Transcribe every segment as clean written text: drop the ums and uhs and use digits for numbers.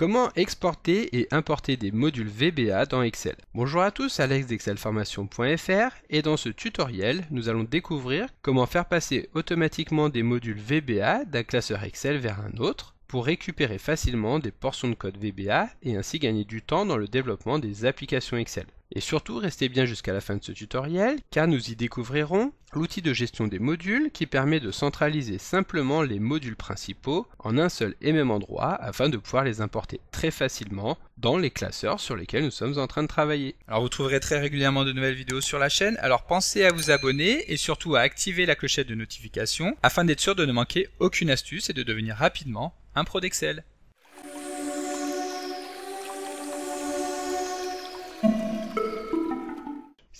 Comment exporter et importer des modules VBA dans Excel? Bonjour à tous, Alex d'excelformation.fr et dans ce tutoriel, nous allons découvrir comment faire passer automatiquement des modules VBA d'un classeur Excel vers un autre pour récupérer facilement des portions de code VBA et ainsi gagner du temps dans le développement des applications Excel. Et surtout, restez bien jusqu'à la fin de ce tutoriel car nous y découvrirons l'outil de gestion des modules qui permet de centraliser simplement les modules principaux en un seul et même endroit afin de pouvoir les importer très facilement dans les classeurs sur lesquels nous sommes en train de travailler. Alors vous trouverez très régulièrement de nouvelles vidéos sur la chaîne, alors pensez à vous abonner et surtout à activer la clochette de notification afin d'être sûr de ne manquer aucune astuce et de devenir rapidement un pro d'Excel.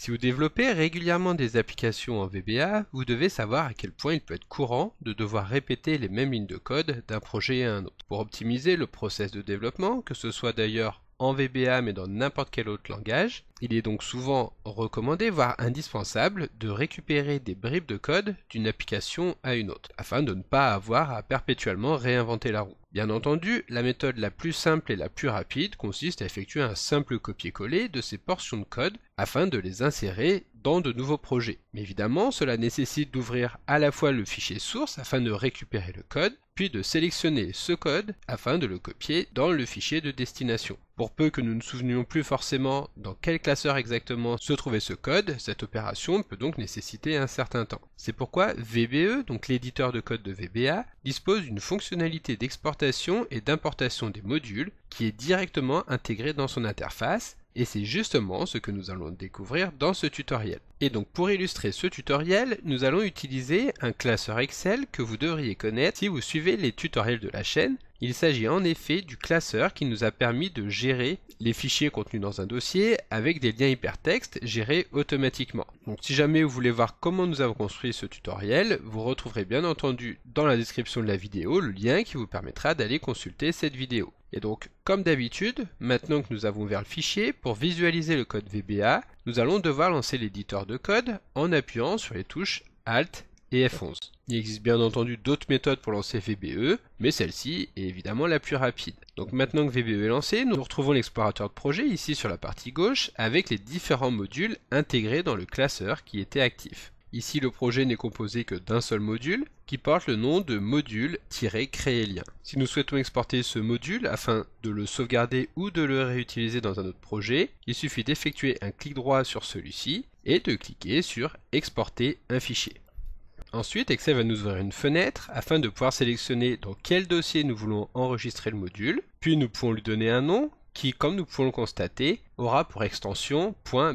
Si vous développez régulièrement des applications en VBA, vous devez savoir à quel point il peut être courant de devoir répéter les mêmes lignes de code d'un projet à un autre. Pour optimiser le process de développement, que ce soit d'ailleurs en VBA mais dans n'importe quel autre langage, il est donc souvent recommandé, voire indispensable, de récupérer des bribes de code d'une application à une autre, afin de ne pas avoir à perpétuellement réinventer la roue. Bien entendu, la méthode la plus simple et la plus rapide consiste à effectuer un simple copier-coller de ces portions de code afin de les insérer dans de nouveaux projets. Mais évidemment, cela nécessite d'ouvrir à la fois le fichier source afin de récupérer le code, puis de sélectionner ce code afin de le copier dans le fichier de destination. Pour peu que nous ne souvenions plus forcément dans quel classeur exactement se trouvait ce code, cette opération peut donc nécessiter un certain temps. C'est pourquoi VBE, donc l'éditeur de code de VBA, dispose d'une fonctionnalité d'exportation et d'importation des modules qui est directement intégrée dans son interface. Et c'est justement ce que nous allons découvrir dans ce tutoriel. Et donc pour illustrer ce tutoriel, nous allons utiliser un classeur Excel que vous devriez connaître si vous suivez les tutoriels de la chaîne. Il s'agit en effet du classeur qui nous a permis de gérer les fichiers contenus dans un dossier avec des liens hypertextes gérés automatiquement. Donc si jamais vous voulez voir comment nous avons construit ce tutoriel, vous retrouverez bien entendu dans la description de la vidéo le lien qui vous permettra d'aller consulter cette vidéo. Et donc, comme d'habitude, maintenant que nous avons ouvert le fichier, pour visualiser le code VBA, nous allons devoir lancer l'éditeur de code en appuyant sur les touches Alt et F11. Il existe bien entendu d'autres méthodes pour lancer VBE, mais celle-ci est évidemment la plus rapide. Donc maintenant que VBE est lancé, nous retrouvons l'explorateur de projet ici sur la partie gauche avec les différents modules intégrés dans le classeur qui était actif. Ici, le projet n'est composé que d'un seul module qui porte le nom de module-créer lien. Si nous souhaitons exporter ce module afin de le sauvegarder ou de le réutiliser dans un autre projet, il suffit d'effectuer un clic droit sur celui-ci et de cliquer sur exporter un fichier. Ensuite, Excel va nous ouvrir une fenêtre afin de pouvoir sélectionner dans quel dossier nous voulons enregistrer le module, puis nous pouvons lui donner un nom qui, comme nous pouvons le constater, aura pour extension .bas,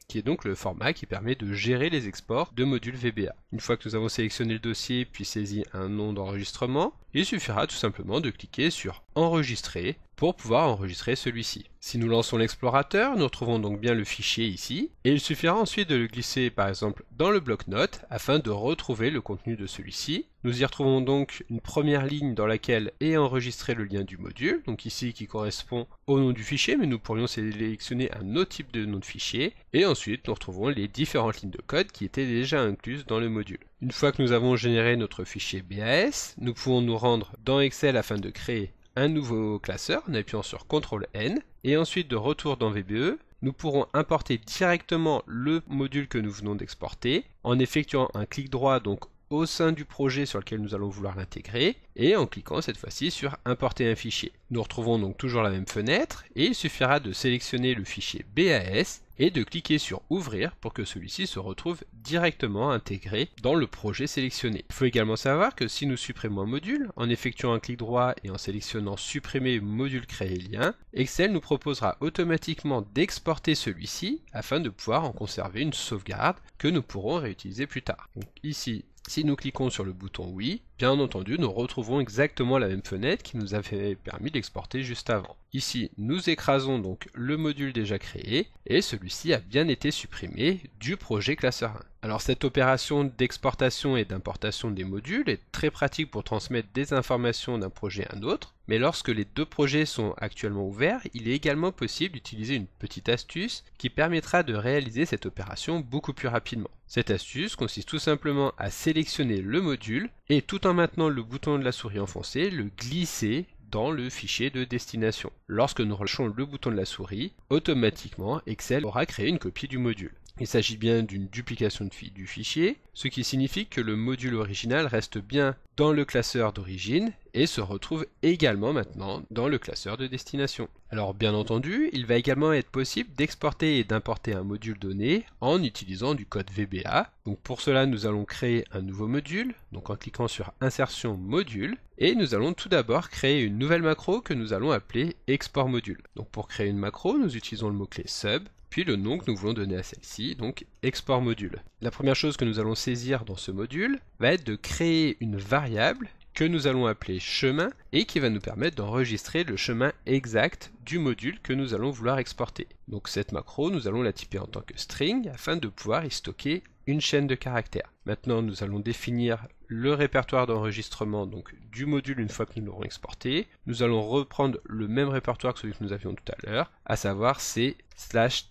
qui est donc le format qui permet de gérer les exports de modules VBA. Une fois que nous avons sélectionné le dossier puis saisi un nom d'enregistrement, il suffira tout simplement de cliquer sur Enregistrer pour pouvoir enregistrer celui-ci. Si nous lançons l'explorateur, nous retrouvons donc bien le fichier ici, et il suffira ensuite de le glisser par exemple dans le bloc-notes afin de retrouver le contenu de celui-ci. Nous y retrouvons donc une première ligne dans laquelle est enregistré le lien du module, donc ici qui correspond au nom du fichier, mais nous pourrions sélectionner un autre type de nom de fichier, et ensuite nous retrouvons les différentes lignes de code qui étaient déjà incluses dans le module. Une fois que nous avons généré notre fichier BAS, nous pouvons nous rendre dans Excel afin de créer un nouveau classeur en appuyant sur CTRL-N, et ensuite de retour dans VBE, nous pourrons importer directement le module que nous venons d'exporter en effectuant un clic droit donc au sein du projet sur lequel nous allons vouloir l'intégrer et en cliquant cette fois-ci sur importer un fichier. Nous retrouvons donc toujours la même fenêtre et il suffira de sélectionner le fichier BAS et de cliquer sur ouvrir pour que celui-ci se retrouve directement intégré dans le projet sélectionné. Il faut également savoir que si nous supprimons un module en effectuant un clic droit et en sélectionnant supprimer module créer lien, Excel nous proposera automatiquement d'exporter celui-ci afin de pouvoir en conserver une sauvegarde que nous pourrons réutiliser plus tard. Donc ici, si nous cliquons sur le bouton oui, bien entendu nous retrouvons exactement la même fenêtre qui nous avait permis d'exporter juste avant. Ici nous écrasons donc le module déjà créé et celui-ci a bien été supprimé du projet classeur 1. Alors cette opération d'exportation et d'importation des modules est très pratique pour transmettre des informations d'un projet à un autre, mais lorsque les deux projets sont actuellement ouverts, il est également possible d'utiliser une petite astuce qui permettra de réaliser cette opération beaucoup plus rapidement. Cette astuce consiste tout simplement à sélectionner le module et tout en maintenant le bouton de la souris enfoncé, le glisser dans le fichier de destination. Lorsque nous relâchons le bouton de la souris, automatiquement Excel aura créé une copie du module. Il s'agit bien d'une duplication du fichier, ce qui signifie que le module original reste bien dans le classeur d'origine et se retrouve également maintenant dans le classeur de destination. Alors bien entendu, il va également être possible d'exporter et d'importer un module donné en utilisant du code VBA. Donc pour cela, nous allons créer un nouveau module, donc en cliquant sur Insertion Module, et nous allons tout d'abord créer une nouvelle macro que nous allons appeler Export Module. Donc pour créer une macro, nous utilisons le mot-clé Sub, puis le nom que nous voulons donner à celle-ci, donc Export Module. La première chose que nous allons saisir dans ce module va être de créer une variable que nous allons appeler chemin et qui va nous permettre d'enregistrer le chemin exact du module que nous allons vouloir exporter. Donc cette macro, nous allons la typer en tant que string afin de pouvoir y stocker une chaîne de caractères. Maintenant, nous allons définir le répertoire d'enregistrement du module une fois que nous l'aurons exporté. Nous allons reprendre le même répertoire que celui que nous avions tout à l'heure, à savoir c'est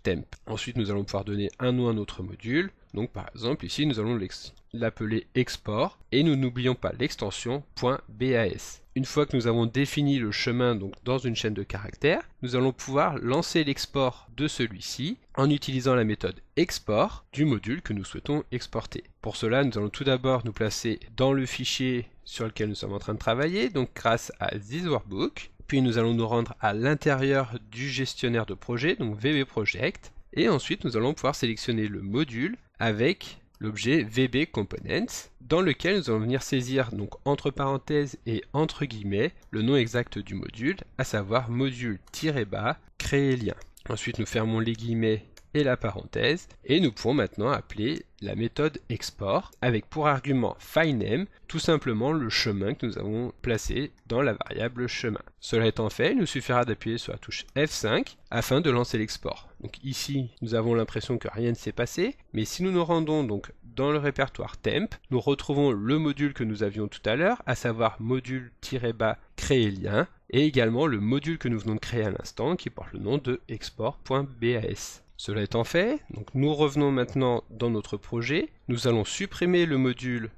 /temp. Ensuite, nous allons pouvoir donner un nom à notre module. Donc par exemple, ici, nous allons l'appeler export et nous n'oublions pas l'extension .bas. Une fois que nous avons défini le chemin dans une chaîne de caractères, nous allons pouvoir lancer l'export de celui-ci en utilisant la méthode export du module que nous souhaitons exporter. Pour cela, nous allons tout d'abord nous placer dans le fichier sur lequel nous sommes en train de travailler, donc grâce à This Workbook. Puis nous allons nous rendre à l'intérieur du gestionnaire de projet, donc VB Project. Et ensuite, nous allons pouvoir sélectionner le module avec l'objet VB Components, dans lequel nous allons venir saisir entre parenthèses et entre guillemets le nom exact du module, à savoir module-bas créer lien. Ensuite, nous fermons les guillemets et la parenthèse, et nous pouvons maintenant appeler la méthode export avec pour argument filename tout simplement le chemin que nous avons placé dans la variable chemin. Cela étant fait, il nous suffira d'appuyer sur la touche F5 afin de lancer l'export. Donc ici, nous avons l'impression que rien ne s'est passé, mais si nous nous rendons dans le répertoire temp, nous retrouvons le module que nous avions tout à l'heure, à savoir module-bas créer lien, et également le module que nous venons de créer à l'instant qui porte le nom de export.bas. Cela étant fait, nous revenons maintenant dans notre projet. Nous allons supprimer le module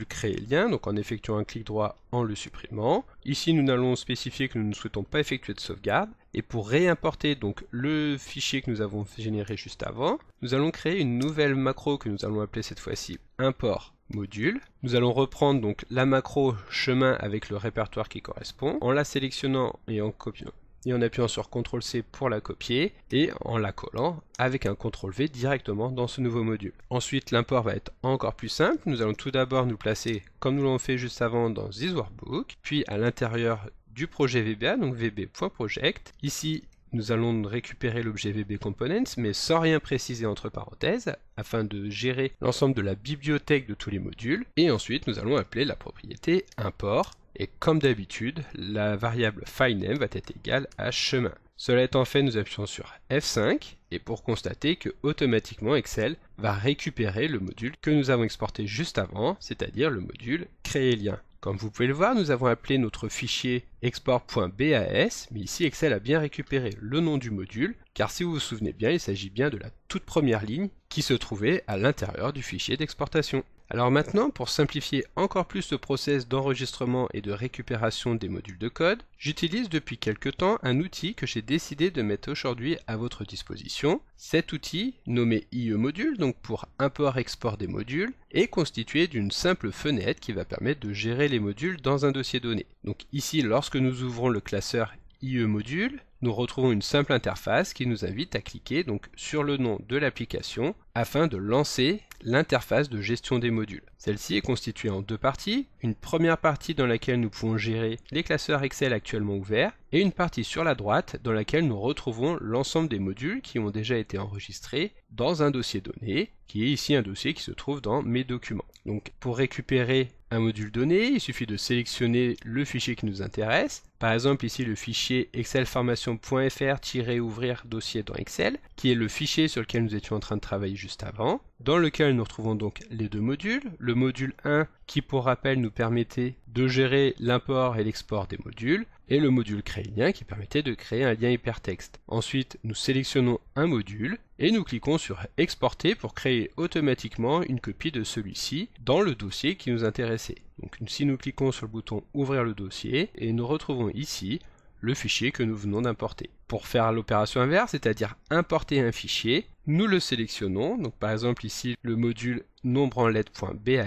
créer lien, en effectuant un clic droit en le supprimant. Ici, nous allons spécifier que nous ne souhaitons pas effectuer de sauvegarde. Et pour réimporter le fichier que nous avons généré juste avant, nous allons créer une nouvelle macro que nous allons appeler cette fois-ci import module. Nous allons reprendre la macro chemin avec le répertoire qui correspond, en la sélectionnant et en copiant. Et en appuyant sur CTRL-C pour la copier et en la collant avec un CTRL-V directement dans ce nouveau module. Ensuite, l'import va être encore plus simple. Nous allons tout d'abord nous placer, comme nous l'avons fait juste avant, dans This Workbook, puis à l'intérieur du projet VBA, donc vb.project. Ici, nous allons récupérer l'objet VB Components, mais sans rien préciser entre parenthèses, afin de gérer l'ensemble de la bibliothèque de tous les modules. Et ensuite, nous allons appeler la propriété import. Et comme d'habitude, la variable filename va être égale à chemin. Cela étant fait, nous appuyons sur F5 et pour constater que automatiquement Excel va récupérer le module que nous avons exporté juste avant, c'est-à-dire le module créer lien. Comme vous pouvez le voir, nous avons appelé notre fichier export.bas, mais ici Excel a bien récupéré le nom du module, car si vous vous souvenez bien, il s'agit bien de la toute première ligne qui se trouvait à l'intérieur du fichier d'exportation. Alors maintenant, pour simplifier encore plus le process d'enregistrement et de récupération des modules de code, j'utilise depuis quelque temps un outil que j'ai décidé de mettre aujourd'hui à votre disposition. Cet outil, nommé IE-module, donc pour import-export des modules, est constitué d'une simple fenêtre qui va permettre de gérer les modules dans un dossier donné. Donc ici, lorsque nous ouvrons le classeur IE-module, nous retrouvons une simple interface qui nous invite à cliquer sur le nom de l'application afin de lancer l'interface de gestion des modules. Celle-ci est constituée en deux parties, une première partie dans laquelle nous pouvons gérer les classeurs Excel actuellement ouverts et une partie sur la droite dans laquelle nous retrouvons l'ensemble des modules qui ont déjà été enregistrés dans un dossier donné, qui est ici un dossier qui se trouve dans mes documents. Donc pour récupérer un module donné, il suffit de sélectionner le fichier qui nous intéresse. Par exemple ici le fichier excelformation.fr-ouvrir dossier dans Excel, qui est le fichier sur lequel nous étions en train de travailler juste avant, dans lequel nous retrouvons donc les deux modules. Le module 1 qui pour rappel nous permettait de gérer l'import et l'export des modules, et le module créer lien qui permettait de créer un lien hypertexte. Ensuite, nous sélectionnons un module et nous cliquons sur exporter pour créer automatiquement une copie de celui-ci dans le dossier qui nous intéressait. Donc si nous cliquons sur le bouton ouvrir le dossier et nous retrouvons ici le fichier que nous venons d'importer. Pour faire l'opération inverse, c'est-à-dire importer un fichier, nous le sélectionnons, donc par exemple ici le module nombre en lettres.bas,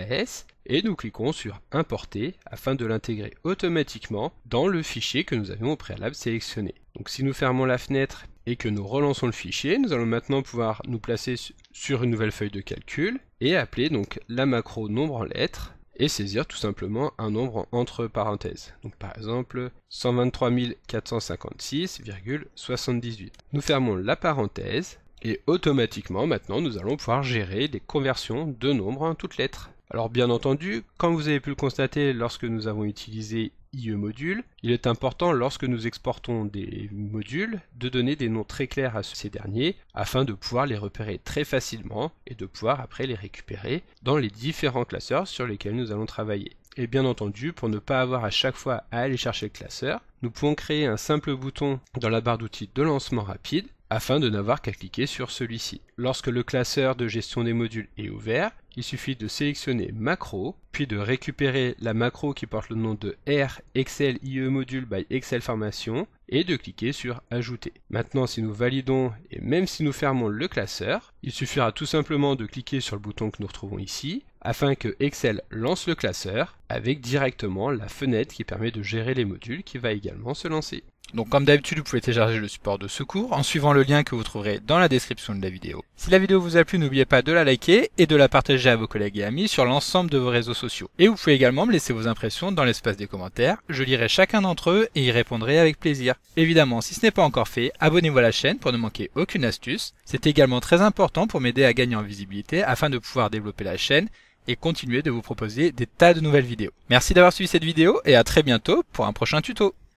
et nous cliquons sur importer afin de l'intégrer automatiquement dans le fichier que nous avions au préalable sélectionné. Donc si nous fermons la fenêtre et que nous relançons le fichier, nous allons maintenant pouvoir nous placer sur une nouvelle feuille de calcul et appeler donc la macro nombre en lettres et saisir tout simplement un nombre entre parenthèses. Donc par exemple 123 456,78. Nous fermons la parenthèse et automatiquement maintenant nous allons pouvoir gérer les conversions de nombres en toutes lettres. Alors bien entendu, comme vous avez pu le constater lorsque nous avons utilisé IE module, il est important lorsque nous exportons des modules de donner des noms très clairs à ces derniers afin de pouvoir les repérer très facilement et de pouvoir après les récupérer dans les différents classeurs sur lesquels nous allons travailler. Et bien entendu, pour ne pas avoir à chaque fois à aller chercher le classeur, nous pouvons créer un simple bouton dans la barre d'outils de lancement rapide afin de n'avoir qu'à cliquer sur celui-ci. Lorsque le classeur de gestion des modules est ouvert, il suffit de sélectionner macro, puis de récupérer la macro qui porte le nom de R Excel IE Module by Excel Formation et de cliquer sur ajouter. Maintenant, si nous validons et même si nous fermons le classeur, il suffira tout simplement de cliquer sur le bouton que nous retrouvons ici afin que Excel lance le classeur avec directement la fenêtre qui permet de gérer les modules qui va également se lancer. Donc comme d'habitude, vous pouvez télécharger le support de secours en suivant le lien que vous trouverez dans la description de la vidéo. Si la vidéo vous a plu, n'oubliez pas de la liker et de la partager à vos collègues et amis sur l'ensemble de vos réseaux sociaux. Et vous pouvez également me laisser vos impressions dans l'espace des commentaires, je lirai chacun d'entre eux et y répondrai avec plaisir. Évidemment, si ce n'est pas encore fait, abonnez-vous à la chaîne pour ne manquer aucune astuce. C'est également très important pour m'aider à gagner en visibilité afin de pouvoir développer la chaîne et continuer de vous proposer des tas de nouvelles vidéos. Merci d'avoir suivi cette vidéo et à très bientôt pour un prochain tuto.